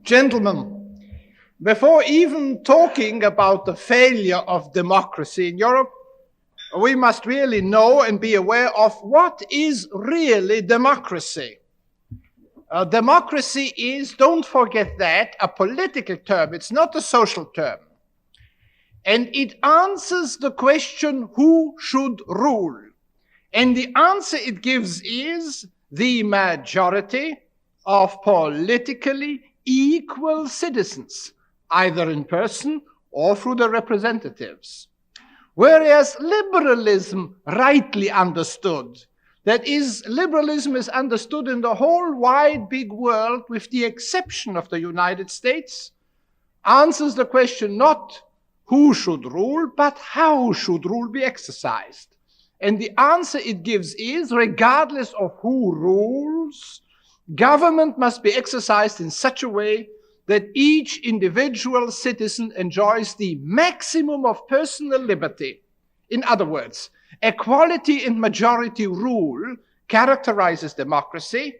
Gentlemen, before even talking about the failure of democracy in Europe, we must really know and be aware of what is really democracy. Democracy is, don't forget that, a political term. It's not a social term. And it answers the question, who should rule? And the answer it gives is the majority of politically equal citizens, either in person or through their representatives. Whereas liberalism, rightly understood, that is, liberalism is understood in the whole wide big world, with the exception of the United States, answers the question not who should rule, but how should rule be exercised. And the answer it gives is, regardless of who rules, government must be exercised in such a way that each individual citizen enjoys the maximum of personal liberty. In other words, equality and majority rule characterizes democracy.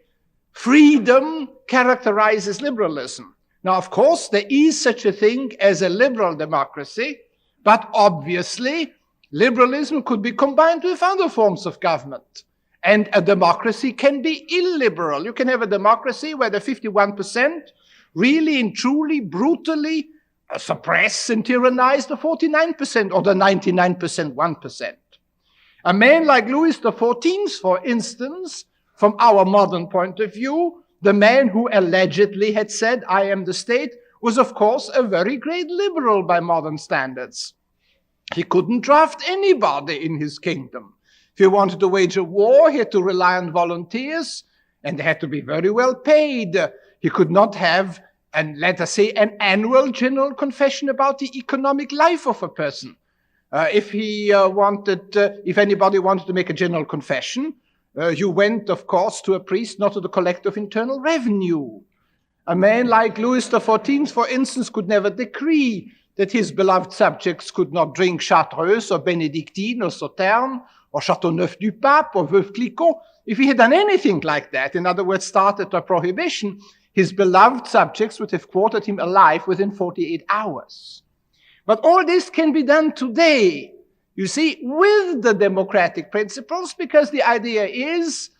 Freedom characterizes liberalism. Now, of course, there is such a thing as a liberal democracy, but obviously, liberalism could be combined with other forms of government. And a democracy can be illiberal. You can have a democracy where the 51% really and truly, brutally suppress and tyrannize the 49% or the 99%, 1%. A man like Louis XIV, for instance, from our modern point of view, the man who allegedly had said, "I am the state," was of course a very great liberal by modern standards. He couldn't draft anybody in his kingdom. If he wanted to wage a war, he had to rely on volunteers, and they had to be very well paid. He could not have, let us say, an annual general confession about the economic life of a person. If anybody wanted to make a general confession, you went, of course, to a priest, not to the collector of internal revenue. A man like Louis XIV, for instance, could never decree that his beloved subjects could not drink Chartreuse or Benedictine or Sauterne or Châteauneuf-du-Pape or Veuve Clicquot. If he had done anything like that, in other words, started a prohibition, his beloved subjects would have quartered him alive within 48 hours. But all this can be done today, you see, with the democratic principles, because the idea is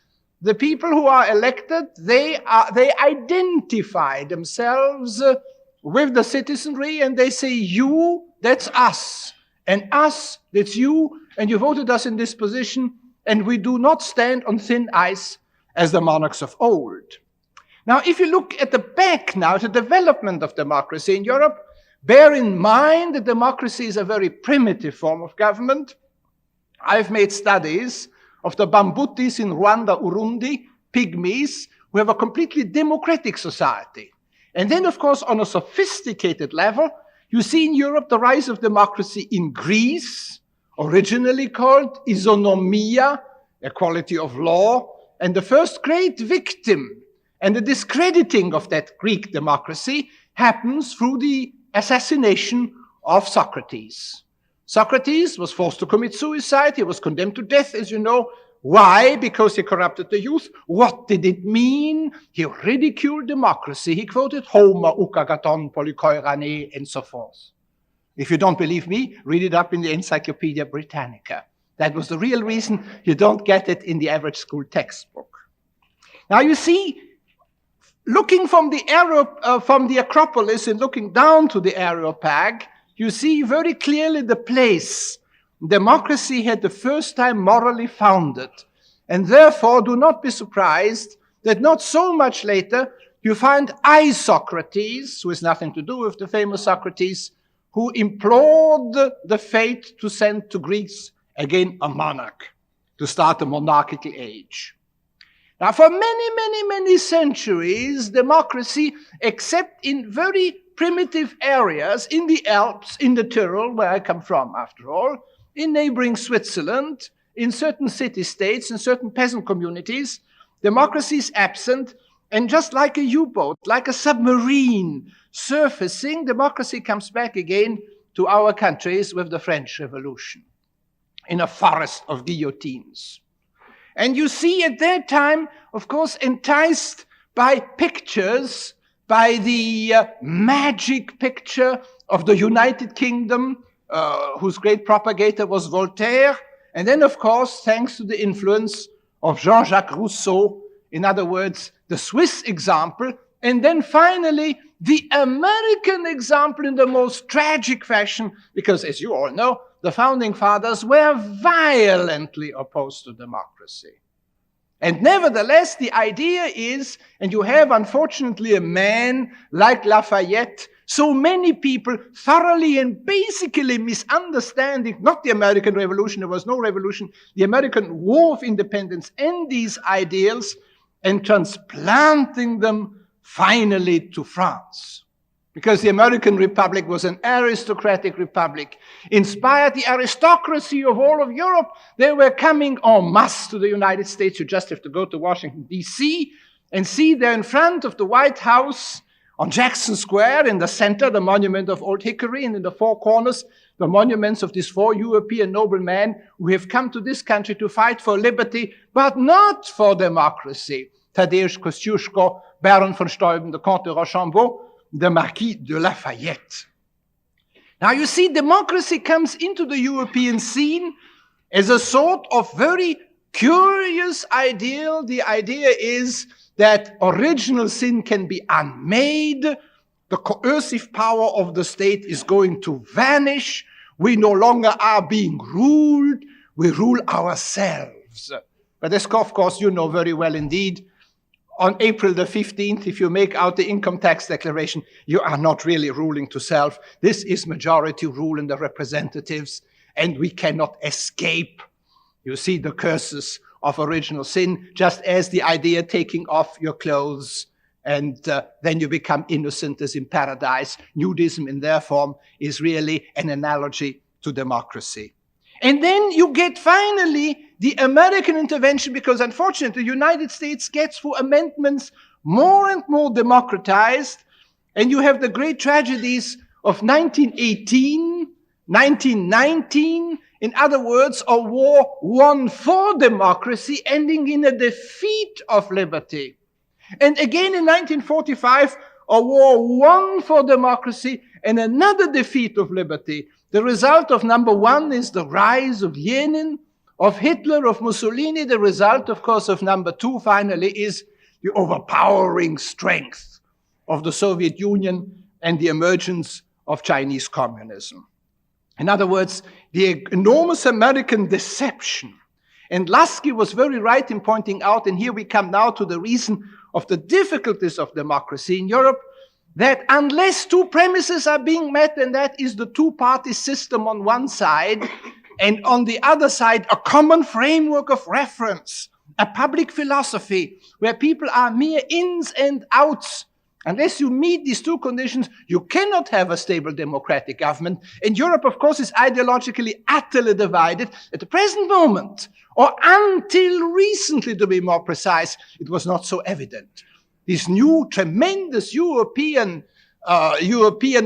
the people who are elected, they identify themselves with the citizenry, and they say, you, that's us, and us, that's you, and you voted us in this position, and we do not stand on thin ice as the monarchs of old. Now, if you look at the back now, the development of democracy in Europe, bear in mind that democracy is a very primitive form of government. I've made studies of the Bambutis in Rwanda, Urundi, pygmies, who have a completely democratic society. And then, of course, on a sophisticated level, you see in Europe the rise of democracy in Greece, originally called isonomia, equality of law, and the first great victim and the discrediting of that Greek democracy happens through the assassination of Socrates. Socrates was forced to commit suicide. He was condemned to death, as you know. Why? Because he corrupted the youth. What did it mean? He ridiculed democracy. He quoted Homer, ukagaton, polykoirane, and so forth. If you don't believe me, read it up in the Encyclopedia Britannica. That was the real reason. You don't get it in the average school textbook. Now you see, looking from the Acropolis and looking down to the Areopag, you see very clearly the place democracy had the first time morally founded. And therefore, do not be surprised that not so much later you find Socrates, who has nothing to do with the famous Socrates, who implored the fate to send to Greece again a monarch, to start a monarchical age. Now, for many centuries, democracy, except in very primitive areas, in the Alps, in the Tyrol, where I come from, after all, in neighboring Switzerland, in certain city-states, in certain peasant communities, democracy is absent, and just like a U-boat, like a submarine surfacing, democracy comes back again to our countries with the French Revolution, in a forest of guillotines. And you see at that time, of course, enticed by pictures by the magic picture of the United Kingdom, whose great propagator was Voltaire. And then, of course, thanks to the influence of Jean-Jacques Rousseau, in other words, the Swiss example, and then finally, the American example in the most tragic fashion, because as you all know, the Founding Fathers were violently opposed to democracy. And nevertheless, the idea is, and you have unfortunately a man like Lafayette, so many people thoroughly and basically misunderstanding, not the American Revolution, there was no revolution, the American War of Independence and these ideals, and transplanting them finally to France. Because the American Republic was an aristocratic republic, inspired the aristocracy of all of Europe. They were coming en masse to the United States. You just have to go to Washington, D.C., and see there in front of the White House on Jackson Square, in the center, the monument of Old Hickory, and in the four corners, the monuments of these four European noblemen who have come to this country to fight for liberty, but not for democracy. Tadeusz Kościuszko, Baron von Steuben, the Comte de Rochambeau, the Marquis de Lafayette. Now you see, democracy comes into the European scene as a sort of very curious ideal. The idea is that original sin can be unmade, the coercive power of the state is going to vanish, we no longer are being ruled, we rule ourselves. But as of course you know very well indeed, on April the 15th, if you make out the income tax declaration, you are not really ruling to self. This is majority rule in the representatives, and we cannot escape, you see, the curses of original sin, just as the idea taking off your clothes and then you become innocent as in paradise. Nudism in their form is really an analogy to democracy. And then you get finally the American intervention, because unfortunately the United States gets through amendments more and more democratized, and you have the great tragedies of 1918, 1919, in other words, a war won for democracy, ending in a defeat of liberty. And again in 1945, a war won for democracy and another defeat of liberty. The result of number one is the rise of Lenin, of Hitler, of Mussolini. The result, of course, of number two, finally, is the overpowering strength of the Soviet Union and the emergence of Chinese communism. In other words, the enormous American deception. And Lasky was very right in pointing out, and here we come now to the reason of the difficulties of democracy in Europe, that unless two premises are being met, and that is the two-party system on one side, and on the other side, a common framework of reference, a public philosophy, where people are mere ins and outs. Unless you meet these two conditions, you cannot have a stable democratic government. And Europe, of course, is ideologically utterly divided at the present moment, or until recently, to be more precise, it was not so evident. This new tremendous European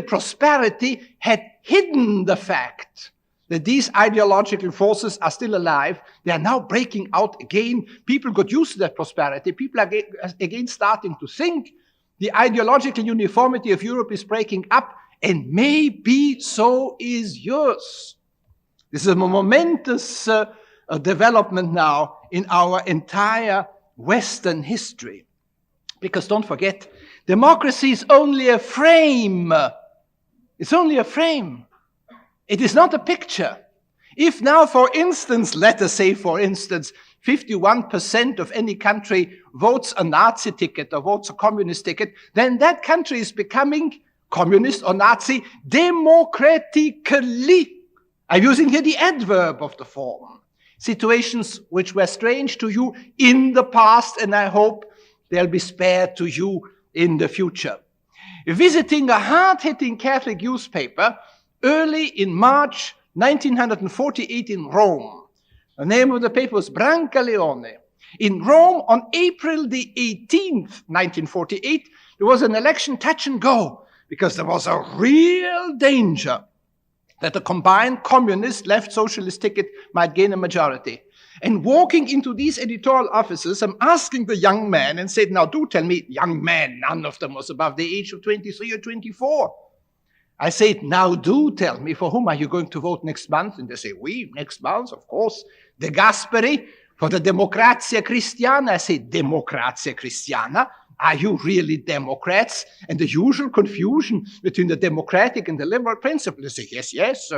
prosperity had hidden the fact that these ideological forces are still alive. They are now breaking out again. People got used to that prosperity. People are again starting to think. The ideological uniformity of Europe is breaking up, and maybe so is yours. This is a momentous development now in our entire Western history. Because don't forget, democracy is only a frame. It's only a frame. It is not a picture. If now, for instance, let us say, for instance, 51% of any country votes a Nazi ticket or votes a communist ticket, then that country is becoming communist or Nazi democratically. I'm using here the adverb of the form. Situations which were strange to you in the past, and I hope they'll be spared to you in the future. Visiting a hard-hitting Catholic newspaper early in March 1948 in Rome. The name of the paper was Brancaleone. In Rome, on April the 18th, 1948, there was an election touch and go, because there was a real danger that a combined communist left socialist ticket might gain a majority. And walking into these editorial offices, I'm asking the young man and said, now do tell me, young man, none of them was above the age of 23 or 24. I said, now do tell me, for whom are you going to vote next month? And they say, we, next month, of course, De Gasperi, for the Democrazia Cristiana. I said, Democrazia Cristiana? Are you really Democrats? And the usual confusion between the democratic and the liberal principle. They say, yes, yes,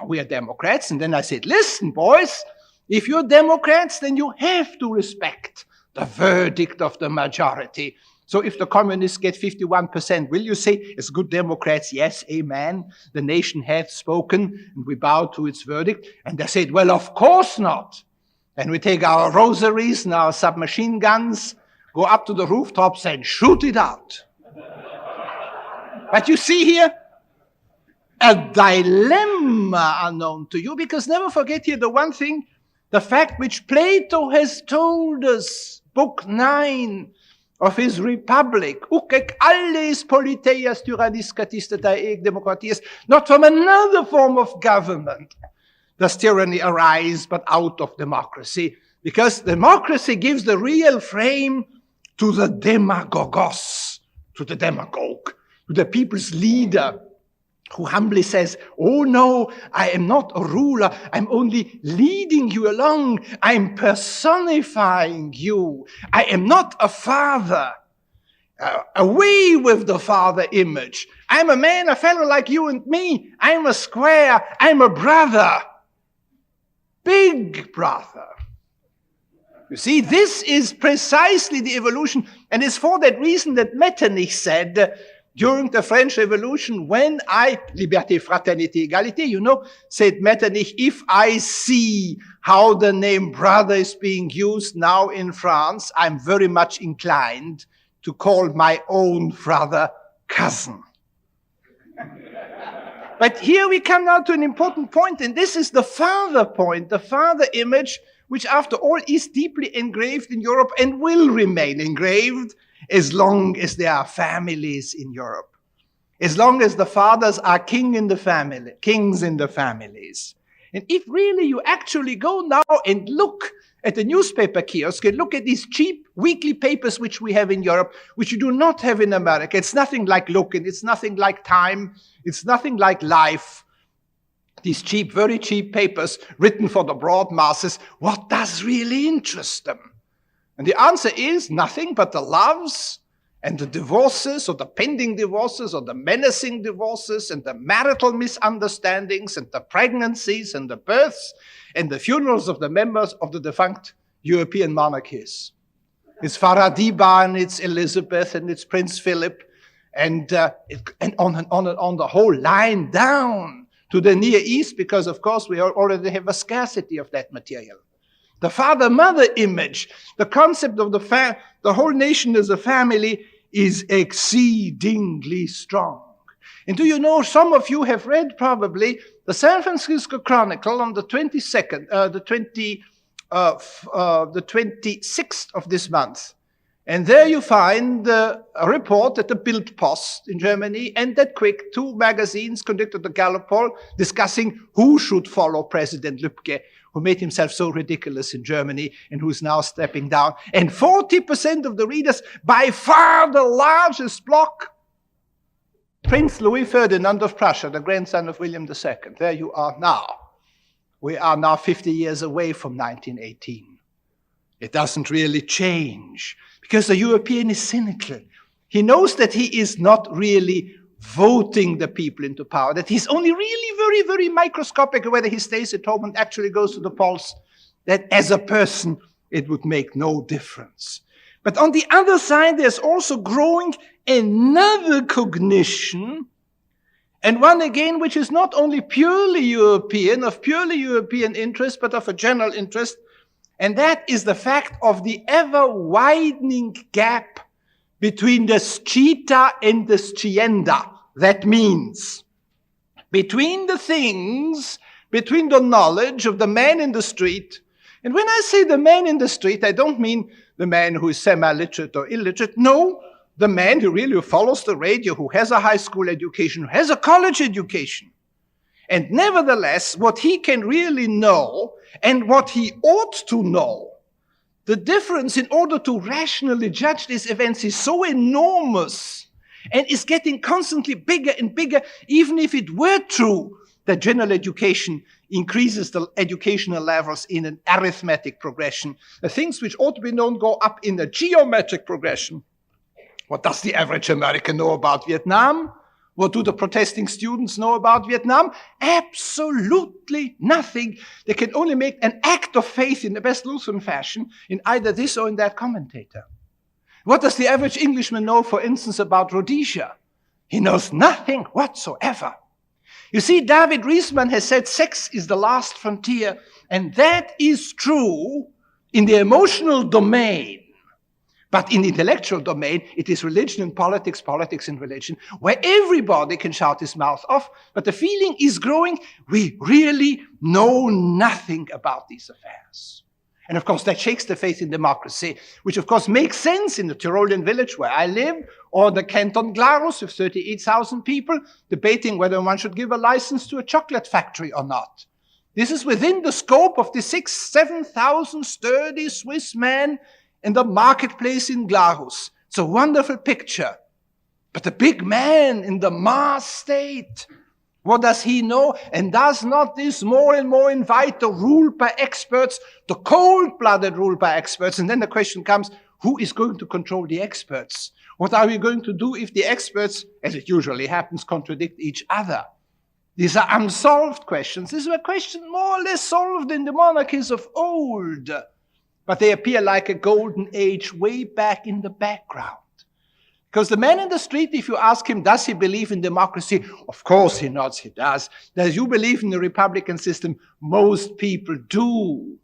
we are Democrats. And then I said, listen, boys, if you're Democrats, then you have to respect the verdict of the majority. So if the communists get 51%, will you say, as good Democrats, yes, amen, the nation hath spoken, and we bow to its verdict? And they said, well, of course not. And we take our rosaries and our submachine guns, go up to the rooftops and shoot it out. But you see here a dilemma unknown to you, because never forget here the one thing, the fact which Plato has told us, book 9 of his Republic, ukek alles politeias tyrannis katistatai eg demokratias, not from another form of government does tyranny arise, but out of democracy, because democracy gives the real frame to the demagogos, to the demagogue, to the people's leader, who humbly says, oh no, I am not a ruler, I'm only leading you along, I'm personifying you, I am not a father. Away with the father image. I'm a man, a fellow like you and me, I'm a square, I'm a brother, big brother. You see, this is precisely the evolution, and it's for that reason that Metternich said during the French Revolution, when Liberté, Fraternité, Égalité, you know, said Metternich, if I see how the name brother is being used now in France, I'm very much inclined to call my own brother cousin. But here we come now to an important point, and this is the father point, the father image, which after all is deeply engraved in Europe and will remain engraved as long as there are families in Europe. As long as the fathers are kings in the families. And if really you actually go now and look at the newspaper kiosk and look at these cheap weekly papers which we have in Europe, which you do not have in America, it's nothing like Look, and it's nothing like Time, it's nothing like Life. These cheap, very cheap papers written for the broad masses, what does really interest them? And the answer is nothing but the loves and the divorces, or the pending divorces, or the menacing divorces, and the marital misunderstandings, and the pregnancies, and the births, and the funerals of the members of the defunct European monarchies. It's Faradiba, and it's Elizabeth, and it's Prince Philip, and on the whole line down to the Near East, because of course we already have a scarcity of that material. The father-mother image, the concept of the whole nation as a family is exceedingly strong. And do you know, some of you have read probably the San Francisco Chronicle on the 26th of this month. And there you find a report at the Bild Post in Germany and that Quick, two magazines conducted the Gallup poll discussing who should follow President Lübke, who made himself so ridiculous in Germany and who's now stepping down. And 40% of the readers, by far the largest block, Prince Louis Ferdinand of Prussia, the grandson of William II. There you are now. We are now 50 years away from 1918. It doesn't really change because the European is cynical. He knows that he is not really voting the people into power, that he's only really very, very microscopic whether he stays at home and actually goes to the polls, that as a person it would make no difference. But on the other side, there's also growing another cognition, and one again which is not only purely European, of purely European interest, but of a general interest, and that is the fact of the ever-widening gap between the scita and the scienda. That means between the things, between the knowledge of the man in the street. And when I say the man in the street, I don't mean the man who is semi-literate or illiterate. No, the man who really follows the radio, who has a high school education, who has a college education. And nevertheless, what he can really know and what he ought to know, the difference in order to rationally judge these events is so enormous and is getting constantly bigger and bigger, even if it were true that general education increases the educational levels in an arithmetic progression. The things which ought to be known go up in a geometric progression. What does the average American know about Vietnam? What do the protesting students know about Vietnam? Absolutely nothing. They can only make an act of faith in the best Lutheran fashion in either this or in that commentator. What does the average Englishman know, for instance, about Rhodesia? He knows nothing whatsoever. You see, David Riesman has said sex is the last frontier, and that is true in the emotional domain. But in the intellectual domain, it is religion and politics, politics and religion, where everybody can shout his mouth off, but the feeling is growing, we really know nothing about these affairs. And of course, that shakes the faith in democracy, which of course makes sense in the Tyrolean village where I live, or the Canton Glarus with 38,000 people debating whether one should give a license to a chocolate factory or not. This is within the scope of the 7,000 sturdy Swiss men in the marketplace in Glarus. It's a wonderful picture. But the big man in the Mars state, what does he know? And does not this more and more invite the rule by experts, the cold-blooded rule by experts? And then the question comes, who is going to control the experts? What are we going to do if the experts, as it usually happens, contradict each other? These are unsolved questions. These were questions more or less solved in the monarchies of old. But they appear like a golden age way back in the background. Because the man in the street, if you ask him, does he believe in democracy? Of course he nods, he does. Does you believe in the Republican system? Most people do.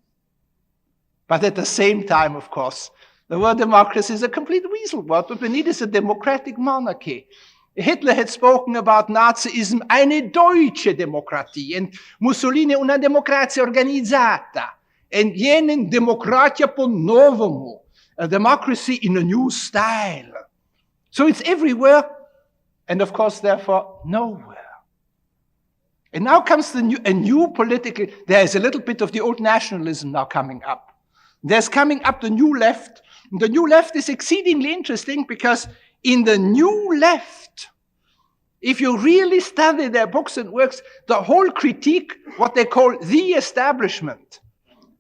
But at the same time, of course, the word democracy is a complete weasel word. What we need is a democratic monarchy. Hitler had spoken about Nazism, eine deutsche Demokratie, and Mussolini una democrazia organizzata. And Yenin demokratia po novomu, a democracy in a new style. So it's everywhere, and of course, therefore, nowhere. And now comes a new political, there is a little bit of the old nationalism now coming up. There's coming up the new left. And the new left is exceedingly interesting because in the new left, if you really study their books and works, the whole critique, what they call the establishment.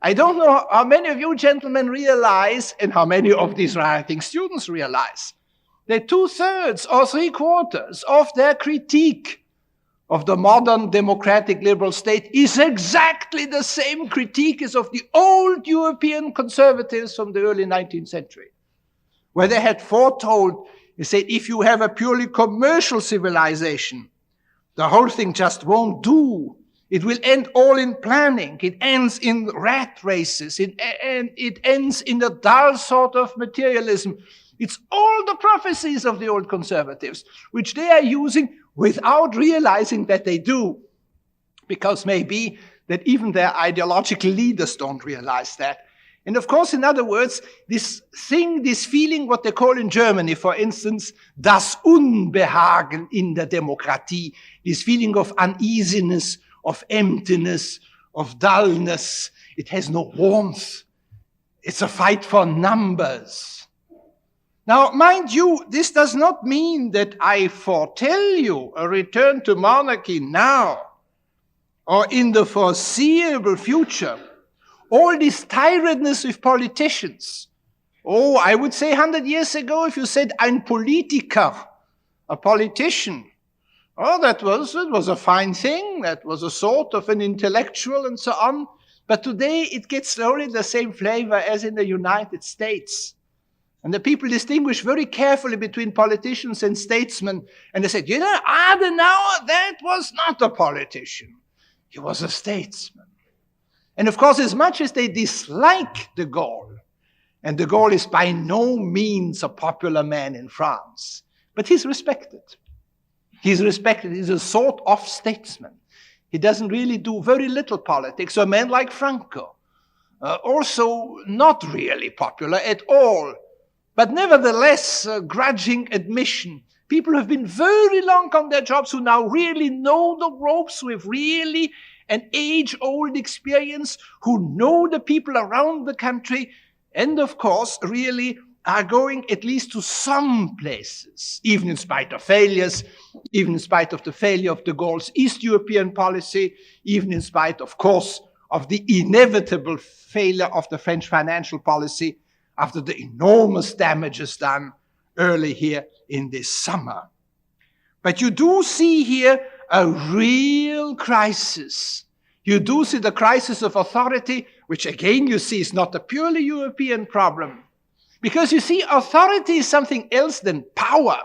I don't know how many of you gentlemen realize, and how many of these rioting students realize, that 2/3 or 3/4 of their critique of the modern democratic liberal state is exactly the same critique as of the old European conservatives from the early 19th century, where they had foretold, they said, if you have a purely commercial civilization, the whole thing just won't do. It will end all in planning. It ends in rat races. It ends in a dull sort of materialism. It's all the prophecies of the old conservatives, which they are using without realizing that they do. Because maybe that even their ideological leaders don't realize that. And of course, in other words, this thing, this feeling, what they call in Germany, for instance, das Unbehagen in der Demokratie, this feeling of uneasiness, of emptiness, of dullness. It has no warmth. It's a fight for numbers. Now, mind you, this does not mean that I foretell you a return to monarchy now or in the foreseeable future. All this tiredness with politicians. Oh, I would say 100 years ago, if you said ein Politiker, a politician, oh, that was a fine thing. That was a sort of an intellectual and so on. But today it gets slowly the same flavor as in the United States. And the people distinguish very carefully between politicians and statesmen. And they said, you know, Adenauer, that was not a politician. He was a statesman. And of course, as much as they dislike de Gaulle, and de Gaulle is by no means a popular man in France, but he's respected. He's respected. He's a sort of statesman. He doesn't really do very little politics. So a man like Franco, also not really popular at all, but nevertheless grudging admission people who have been very long on their jobs, who now really know the ropes, who have really an age-old experience, who know the people around the country, and of course, really are going at least to some places, even in spite of failures, even in spite of the failure of de Gaulle's East European policy, even in spite, of course, of the inevitable failure of the French financial policy after the enormous damages done early here in this summer. But you do see here a real crisis. You do see the crisis of authority, which again you see is not a purely European problem. Because you see, authority is something else than power.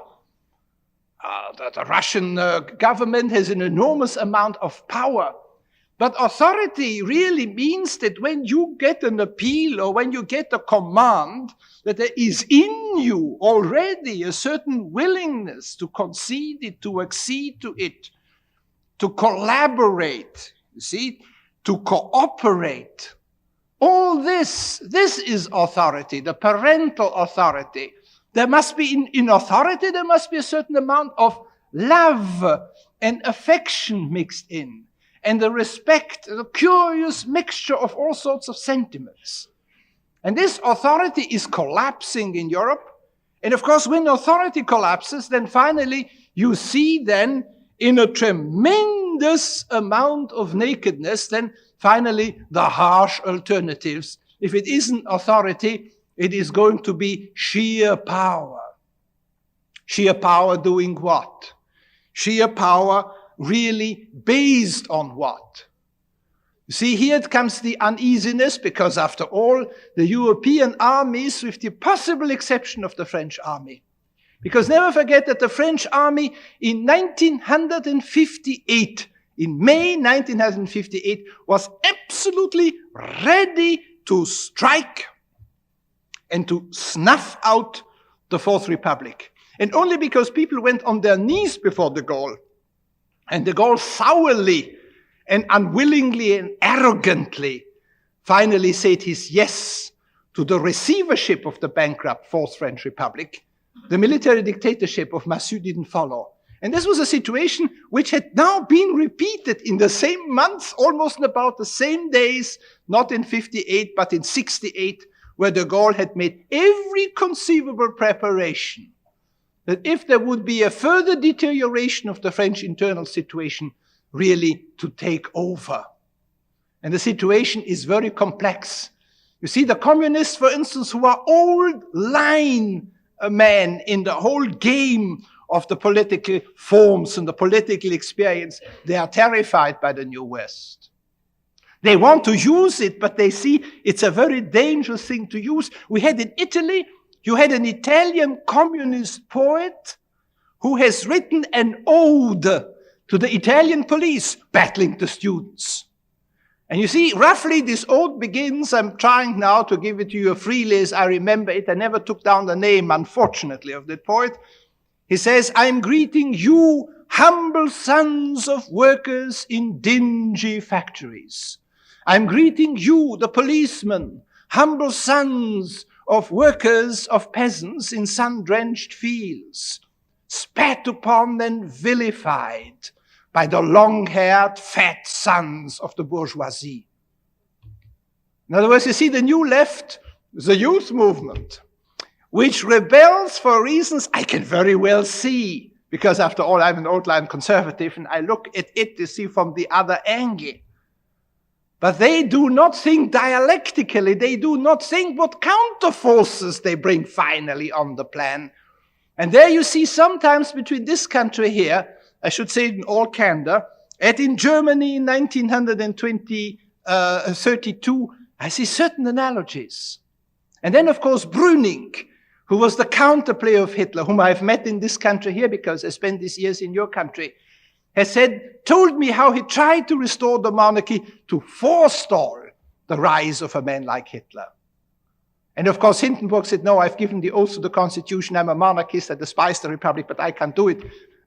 The Russian government has an enormous amount of power. But authority really means that when you get an appeal or when you get a command, that there is in you already a certain willingness to concede it, to accede to it, to collaborate, you see, to cooperate. All this is authority, the parental authority. There must be, in authority, there must be a certain amount of love and affection mixed in, and the respect, the curious mixture of all sorts of sentiments. And this authority is collapsing in Europe. And of course, when authority collapses, then finally you see then in a tremendous amount of nakedness, then finally the harsh alternatives. If it isn't authority, it is going to be sheer power. Sheer power doing what? Sheer power really based on what? You see, here it comes the uneasiness, because after all, the European armies, with the possible exception of the French army, because never forget that the French army in 1958, in May 1958, was absolutely ready to strike and to snuff out the Fourth Republic. And only because people went on their knees before de Gaulle, and de Gaulle sourly and unwillingly and arrogantly finally said his yes to the receivership of the bankrupt Fourth French Republic, the military dictatorship of Massu didn't follow. And this was a situation which had now been repeated in the same months, almost in about the same days, not in 58, but in 68, where de Gaulle had made every conceivable preparation that if there would be a further deterioration of the French internal situation, really to take over. And the situation is very complex. You see, the communists, for instance, who are old line men in the whole game of the political forms and the political experience, they are terrified by the New West. They want to use it, but they see it's a very dangerous thing to use. We had in Italy, you had an Italian communist poet who has written an ode to the Italian police battling the students. And you see, roughly this ode begins, I'm trying now to give it to you freely as I remember it. I never took down the name, unfortunately, of that poet. He says, I'm greeting you, humble sons of workers in dingy factories. I'm greeting you, the policemen, humble sons of workers, of peasants in sun-drenched fields, spat upon and vilified by the long-haired, fat sons of the bourgeoisie. In other words, you see, the new left, the youth movement, which rebels for reasons I can very well see, because after all, I'm an old-line conservative, and I look at it to see from the other angle. But they do not think dialectically. They do not think what counter-forces they bring finally on the plan. And there you see sometimes between this country here, I should say in all candor, and in Germany in 1932, I see certain analogies. And then, of course, Brüning, who was the counterplay of Hitler, whom I've met in this country here because I spent these years in your country, has told me how he tried to restore the monarchy to forestall the rise of a man like Hitler. And of course, Hindenburg said, no, I've given the oath to the Constitution, I'm a monarchist, I despise the Republic, but I can't do it.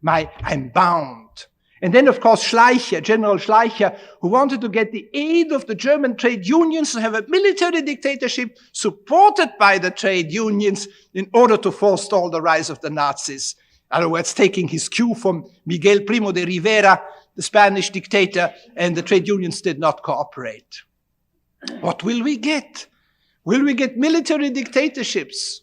I'm bound. And then, of course, Schleicher, General Schleicher, who wanted to get the aid of the German trade unions to have a military dictatorship supported by the trade unions in order to forestall the rise of the Nazis. In other words, taking his cue from Miguel Primo de Rivera, the Spanish dictator, and the trade unions did not cooperate. What will we get? Will we get military dictatorships?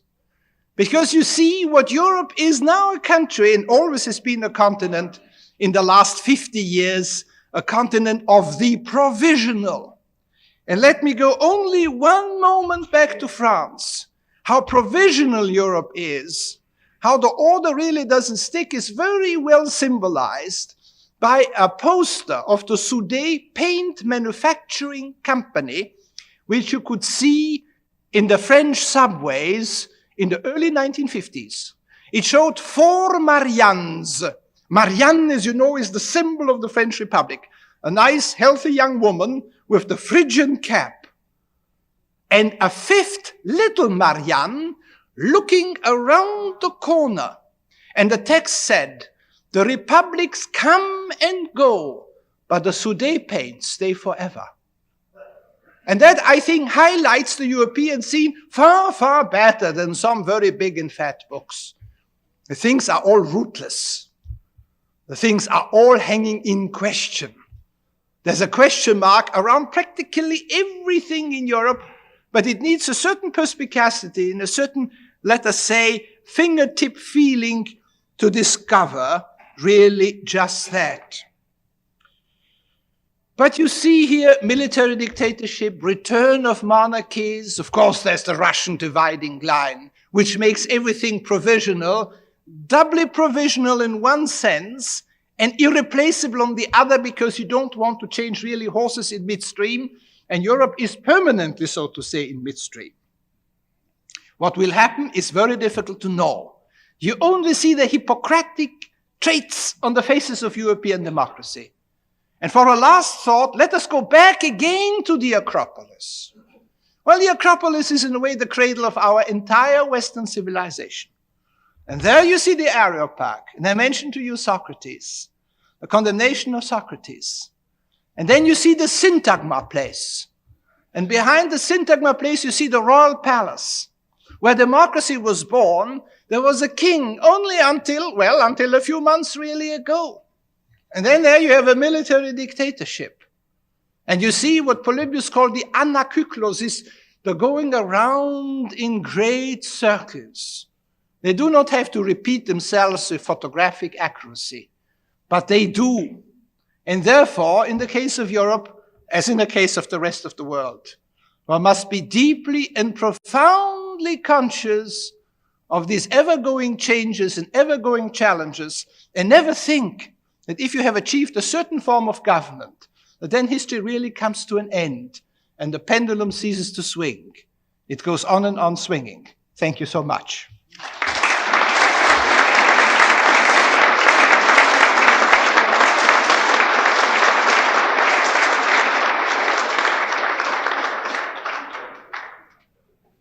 Because you see, what Europe is now a country, and always has been a continent in the last 50 years, a continent of the provisional. And let me go only one moment back to France. How provisional Europe is, how the order really doesn't stick, is very well symbolized by a poster of the Soudet paint manufacturing company, which you could see in the French subways in the early 1950s. It showed 4 Mariannes. Marianne, as you know, is the symbol of the French Republic. A nice, healthy young woman with the Phrygian cap. And a 5th little Marianne looking around the corner. And the text said, "The republics come and go, but the Soudet paints stay forever." And that, I think, highlights the European scene far, far better than some very big and fat books. The things are all rootless. The things are all hanging in question. There's a question mark around practically everything in Europe, but it needs a certain perspicacity and a certain, let us say, fingertip feeling to discover really just that. But you see here military dictatorship, return of monarchies. Of course, there's the Russian dividing line, which makes everything provisional, doubly provisional in one sense, and irreplaceable on the other, because you don't want to change really horses in midstream, and Europe is permanently, so to say, in midstream. What will happen is very difficult to know. You only see the Hippocratic traits on the faces of European democracy. And for a last thought, let us go back again to the Acropolis. Well, the Acropolis is in a way the cradle of our entire Western civilization. And there you see the Areopag. And I mentioned to you Socrates, the condemnation of Socrates. And then you see the Syntagma place. And behind the Syntagma place, you see the royal palace. Where democracy was born, there was a king only until a few months really ago. And then there you have a military dictatorship. And you see what Polybius called the anakyklos, is the going around in great circles. They do not have to repeat themselves with photographic accuracy, but they do. And therefore, in the case of Europe, as in the case of the rest of the world, one must be deeply and profoundly conscious of these ever-going changes and ever-going challenges, and never think that if you have achieved a certain form of government, that then history really comes to an end and the pendulum ceases to swing. It goes on and on swinging. Thank you so much.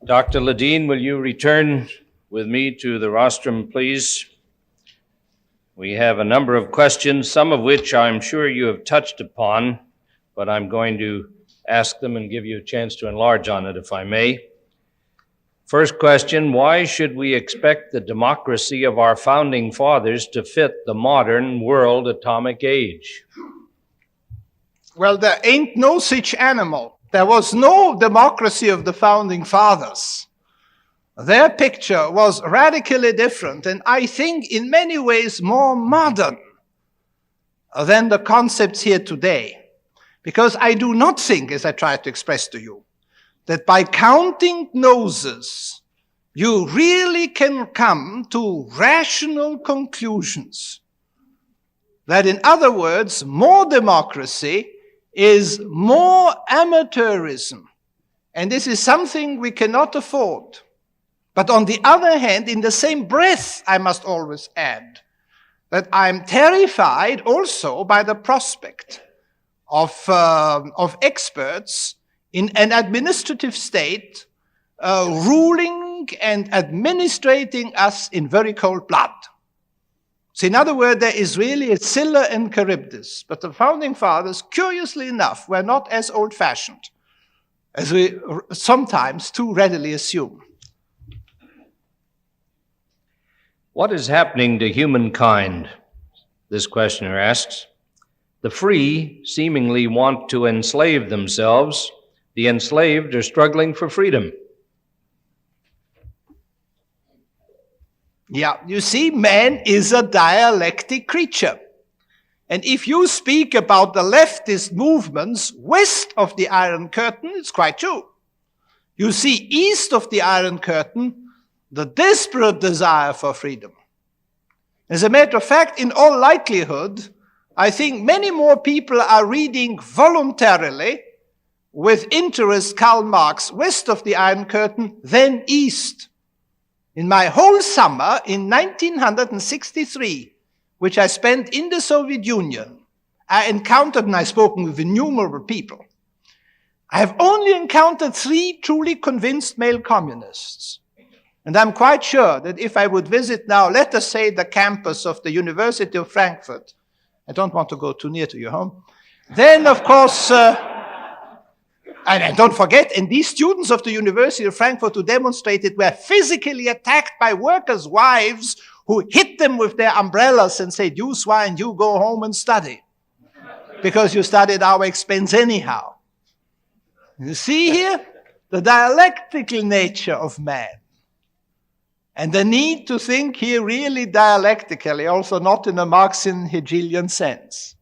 Dr. Leddihn, will you return with me to the rostrum, please? We have a number of questions, some of which I'm sure you have touched upon, but I'm going to ask them and give you a chance to enlarge on it, if I may. First question, why should we expect the democracy of our founding fathers to fit the modern world atomic age? Well, there ain't no such animal. There was no democracy of the founding fathers. Their picture was radically different, and I think in many ways more modern than the concepts here today. Because I do not think, as I tried to express to you, that by counting noses, you really can come to rational conclusions. That, in other words, more democracy is more amateurism. And this is something we cannot afford. But on the other hand, in the same breath, I must always add that I'm terrified also by the prospect of experts in an administrative state ruling and administrating us in very cold blood. So in other words, there is really a Scylla and Charybdis. But the founding fathers, curiously enough, were not as old-fashioned as we sometimes too readily assume. What is happening to humankind? This questioner asks. The free seemingly want to enslave themselves. The enslaved are struggling for freedom. Yeah, you see, man is a dialectic creature. And if you speak about the leftist movements west of the Iron Curtain, it's quite true. You see, east of the Iron Curtain, the desperate desire for freedom. As a matter of fact, in all likelihood, I think many more people are reading voluntarily with interest Karl Marx west of the Iron Curtain than east. In my whole summer in 1963, which I spent in the Soviet Union, I encountered, and I've spoken with innumerable people, I have only encountered 3 truly convinced male communists. And I'm quite sure that if I would visit now, let us say the campus of the University of Frankfurt, I don't want to go too near to your home, then of course, and don't forget, and these students of the University of Frankfurt who demonstrated were physically attacked by workers' wives who hit them with their umbrellas and said, you swine, you go home and study, because you studied our expense anyhow. You see here the dialectical nature of man. And the need to think here really dialectically, also not in a Marxian Hegelian sense.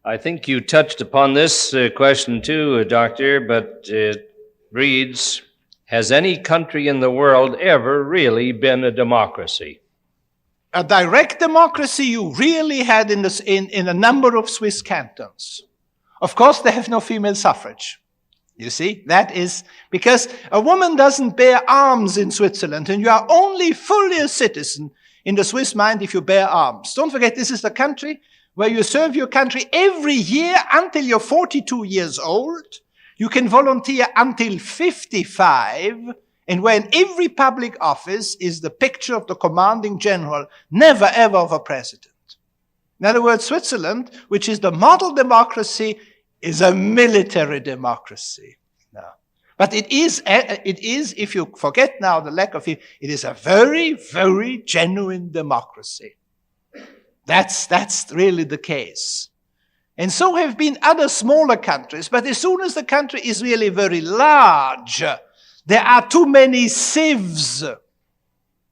I think you touched upon this question too, Doctor, but it reads, has any country in the world ever really been a democracy? A direct democracy you really had in a number of Swiss cantons. Of course, they have no female suffrage. You see, that is because a woman doesn't bear arms in Switzerland, and you are only fully a citizen in the Swiss mind if you bear arms. Don't forget, this is the country where you serve your country every year until you're 42 years old. You can volunteer until 55, and where in every public office is the picture of the commanding general, never ever of a president. In other words, Switzerland, which is the model democracy, is a military democracy. No. But it is, if you forget now the lack of it, it is a very, very genuine democracy. That's really the case. And so have been other smaller countries, but as soon as the country is really very large, there are too many sieves.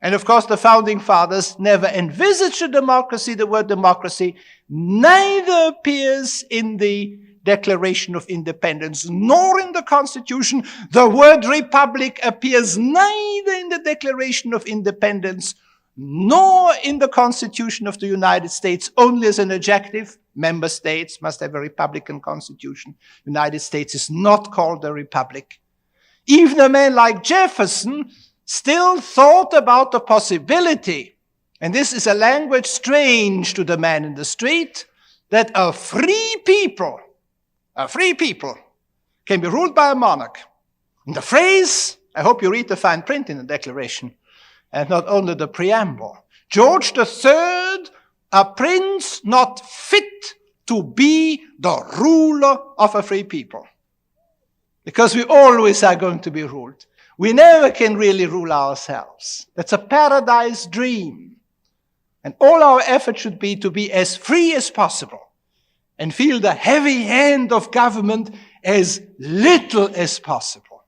And of course, the founding fathers never envisaged a democracy. The word democracy neither appears in the Declaration of Independence nor in the Constitution. The word republic appears neither in the Declaration of Independence nor in the Constitution of the United States, only as an adjective. Member states must have a republican constitution. United States is not called a republic. Even a man like Jefferson still thought about the possibility, and this is a language strange to the man in the street, that a free people can be ruled by a monarch. And the phrase, I hope you read the fine print in the Declaration, and not only the preamble. George III, a prince not fit to be the ruler of a free people. Because we always are going to be ruled. We never can really rule ourselves. That's a paradise dream. And all our effort should be to be as free as possible and feel the heavy hand of government as little as possible.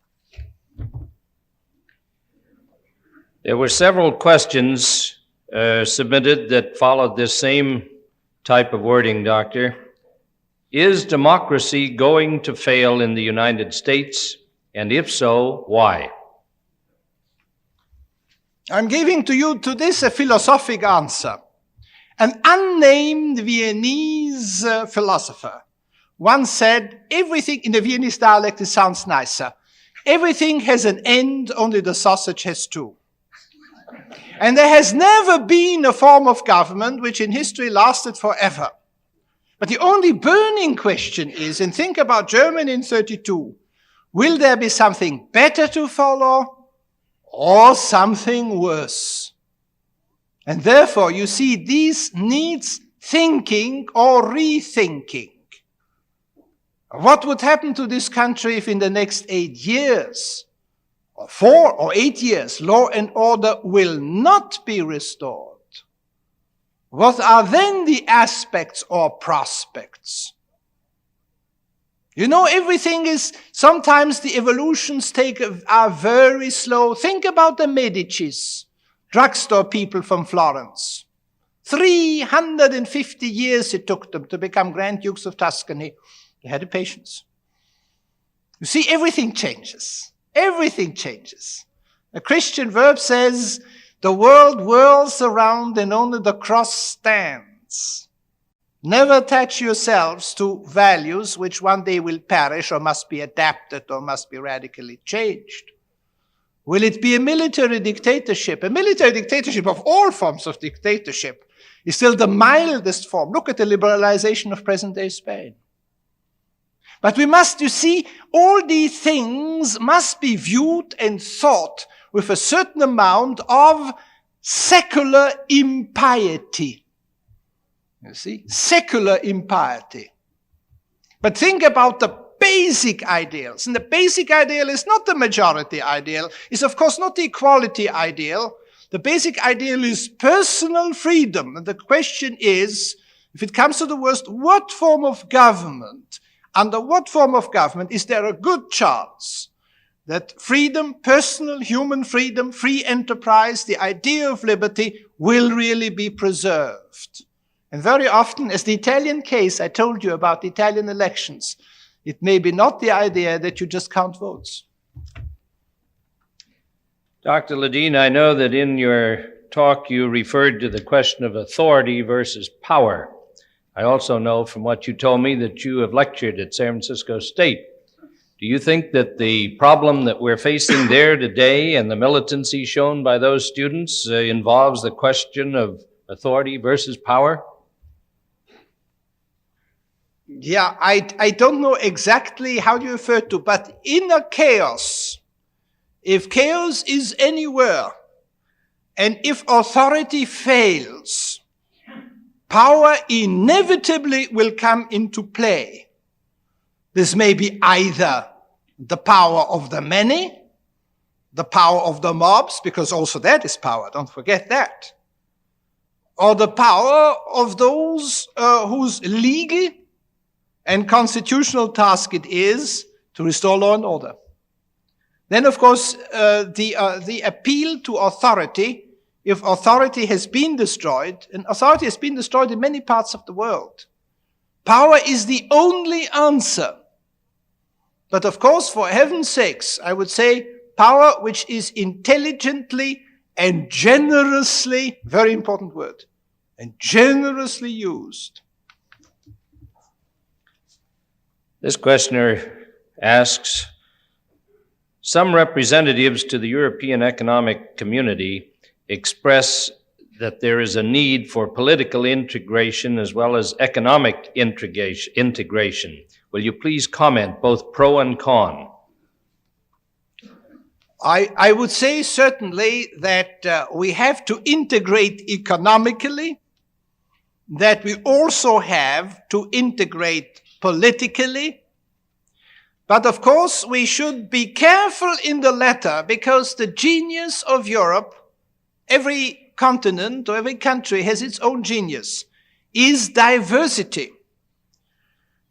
There were several questions submitted that followed this same type of wording, Doctor. Is democracy going to fail in the United States? And if so, why? I'm giving to this a philosophic answer. An unnamed Viennese philosopher once said, everything in the Viennese dialect, it sounds nicer. Everything has an end, only the sausage has two. And there has never been a form of government which in history lasted forever. But the only burning question is, and think about Germany in 1932, will there be something better to follow or something worse? And therefore, you see, these needs thinking or rethinking. What would happen to this country if in the next 8 years or 4 or 8 years, law and order will not be restored, what are then the aspects or prospects? You know, everything is, sometimes the evolutions are very slow. Think about the Medicis, drugstore people from Florence. 350 years it took them to become Grand Dukes of Tuscany. They had the patience. You see, everything changes. Everything changes. A Christian verb says, the world whirls around and only the cross stands. Never attach yourselves to values which one day will perish or must be adapted or must be radically changed. Will it be a military dictatorship? A military dictatorship of all forms of dictatorship is still the mildest form. Look at the liberalization of present-day Spain. But we must, you see, all these things must be viewed and thought with a certain amount of secular impiety. You see, secular impiety. But think about the basic ideals. And the basic ideal is not the majority ideal. It's of course not the equality ideal. The basic ideal is personal freedom. And the question is, if it comes to the worst, what form of government, under what form of government is there a good chance that freedom, personal human freedom, free enterprise, the idea of liberty will really be preserved? And very often, as the Italian case I told you about the Italian elections, it may be not the idea that you just count votes. Dr. Leddihn, I know that in your talk you referred to the question of authority versus power. I also know from what you told me that you have lectured at San Francisco State. Do you think that the problem that we're facing there today and the militancy shown by those students involves the question of authority versus power? Yeah, I don't know exactly how you refer to, but in a chaos, if chaos is anywhere, and if authority fails, power inevitably will come into play. This may be either the power of the many, the power of the mobs, because also that is power, don't forget that, or the power of those whose legal and constitutional task it is to restore law and order. Then, of course, the appeal to authority, if authority has been destroyed, and authority has been destroyed in many parts of the world, power is the only answer. But of course, for heaven's sakes, I would say power which is intelligently and generously, very important word, and generously used. This questioner asks, some representatives to the European Economic Community express that there is a need for political integration as well as economic integration. Will you please comment, both pro and con? I would say certainly that we have to integrate economically, that we also have to integrate politically. But of course, we should be careful in the latter, because the genius of Europe, every continent or every country has its own genius, is diversity.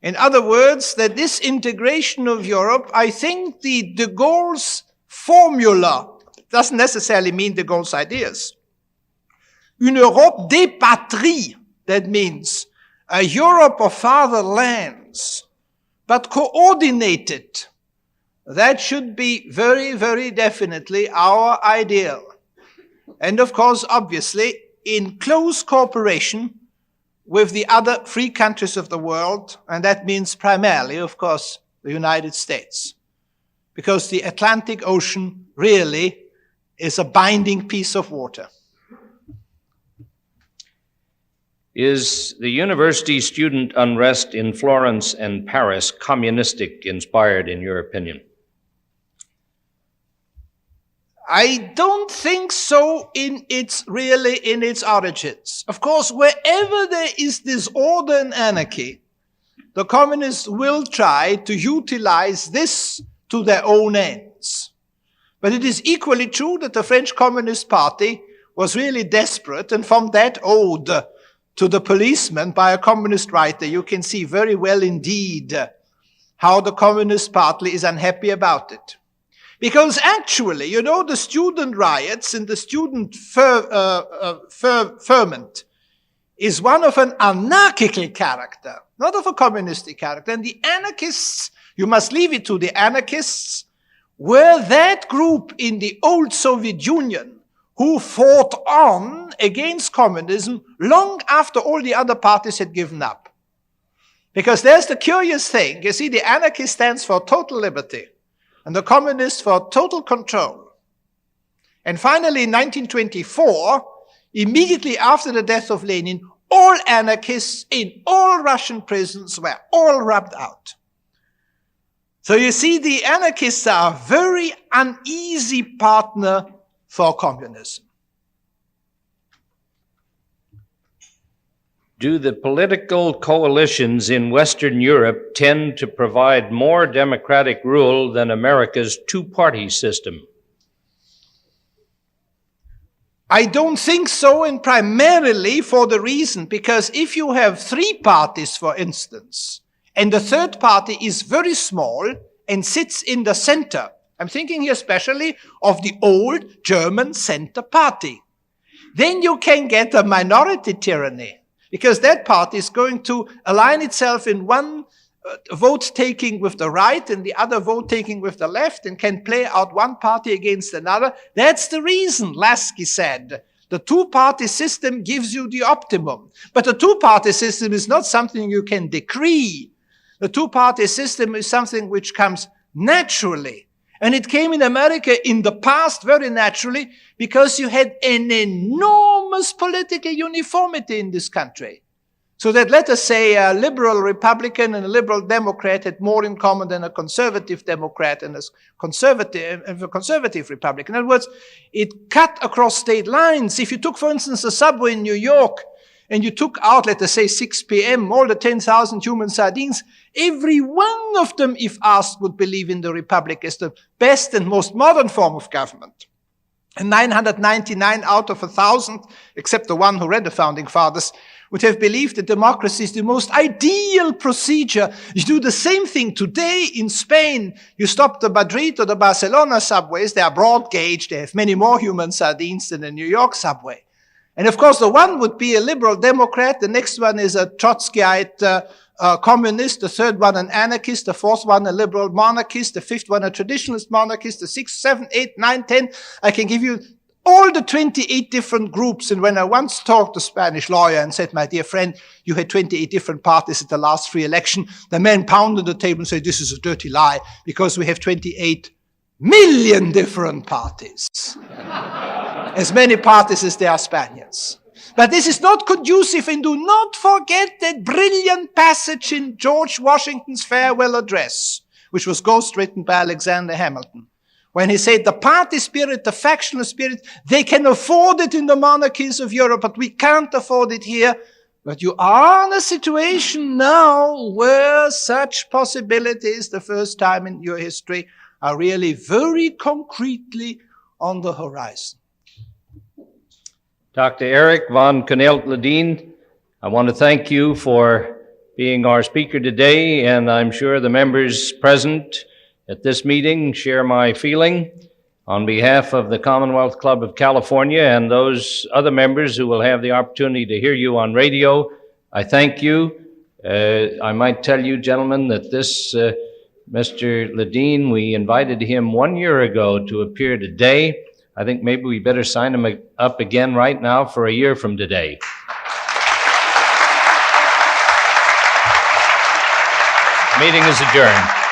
In other words, that this integration of Europe, I think the de Gaulle's formula doesn't necessarily mean de Gaulle's ideas. Une Europe des patries, that means a Europe of fatherlands, but coordinated. That should be very, very definitely our ideal. And of course, obviously, in close cooperation with the other free countries of the world, and that means primarily, of course, the United States. Because the Atlantic Ocean really is a binding piece of water. Is the university student unrest in Florence and Paris communistic inspired, in your opinion? I don't think so in its origins. Of course, wherever there is disorder and anarchy, the communists will try to utilize this to their own ends. But it is equally true that the French Communist Party was really desperate, and from that ode to the policeman by a communist writer, you can see very well indeed how the Communist Party is unhappy about it. Because actually, you know, the student riots and the student ferment is one of an anarchical character, not of a communistic character. And the anarchists, you must leave it to the anarchists, were that group in the old Soviet Union who fought on against communism long after all the other parties had given up. Because there's the curious thing. You see, the anarchist stands for total liberty, and the communists for total control. And finally, in 1924, immediately after the death of Lenin, all anarchists in all Russian prisons were all rubbed out. So you see, the anarchists are a very uneasy partner for communism. Do the political coalitions in Western Europe tend to provide more democratic rule than America's two-party system? I don't think so, and primarily for the reason, because if you have three parties, for instance, and the third party is very small and sits in the center, I'm thinking here especially of the old German center party, then you can get a minority tyranny, because that party is going to align itself in one vote-taking with the right and the other vote-taking with the left, and can play out one party against another. That's the reason, Lasky said, the two-party system gives you the optimum. But the two-party system is not something you can decree. The two-party system is something which comes naturally. And it came in America in the past very naturally because you had an enormous political uniformity in this country. So that, let us say, a liberal Republican and a liberal Democrat had more in common than a conservative Democrat and a conservative Republican. In other words, it cut across state lines. If you took, for instance, a subway in New York and you took out, let us say, 6 p.m., all the 10,000 human sardines, every one of them, if asked, would believe in the Republic as the best and most modern form of government. And 999 out of 1,000, except the one who read the Founding Fathers, would have believed that democracy is the most ideal procedure. You do the same thing today in Spain. You stop the Madrid or the Barcelona subways. They are broad gauge. They have many more human sardines than the New York subway. And of course, the one would be a liberal Democrat. The next one is a Trotskyite communist. The third one an anarchist. The fourth one a liberal monarchist. The fifth one a traditionalist monarchist. The 6th, 7th, 8th, 9th, 10th. I can give you all the 28 different groups. And when I once talked to a Spanish lawyer and said, my dear friend, you had 28 different parties at the last free election, the man pounded the table and said, this is a dirty lie, because we have 28 million different parties. As many parties as there are Spaniards. But this is not conducive, and do not forget that brilliant passage in George Washington's farewell address, which was ghostwritten by Alexander Hamilton, when he said the party spirit, the factional spirit, they can afford it in the monarchies of Europe, but we can't afford it here. But you are in a situation now where such possibilities, the first time in your history, are really very concretely on the horizon. Dr. Erik von Kuehnelt-Leddihn, I want to thank you for being our speaker today, and I'm sure the members present at this meeting share my feeling. On behalf of the Commonwealth Club of California and those other members who will have the opportunity to hear you on radio, I thank you. I might tell you, gentlemen, that this Mr. Leddihn, we invited him 1 year ago to appear today. I think maybe we better sign him up again right now for a year from today. The meeting is adjourned.